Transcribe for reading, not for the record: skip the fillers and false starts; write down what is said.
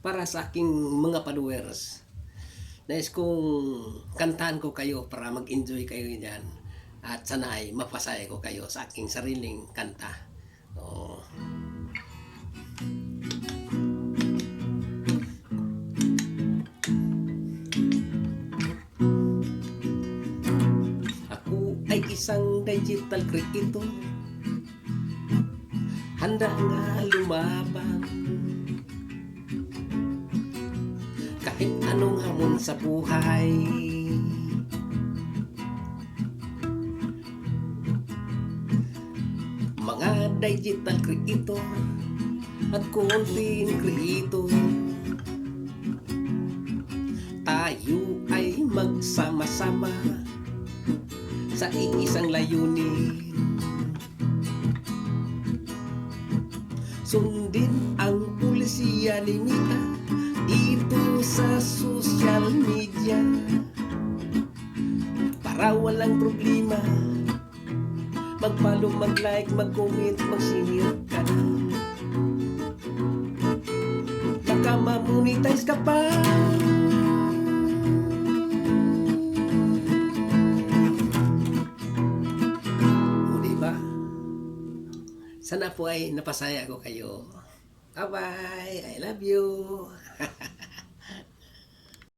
para sa aking mga followers. Nais kong kantahan ko kayo para mag-enjoy kayo diyan at sana ay mapasaya ko kayo sa aking sariling kanta. Oo. Ako ay isang digital creator, handa nga lumaban kahit anong hamon sa buhay. Mga digital creator at content creator, tayo ay magsama-sama sa iisang layunin. Sundin ang pulisiya ni Mita dito sa social media para walang problema. Mag-follow, mag-like, mag-comment, mag-share ka na. Baka ma-monetize ka pa. O diba? Sana po ay napasaya ko kayo. Bye-bye! I love you!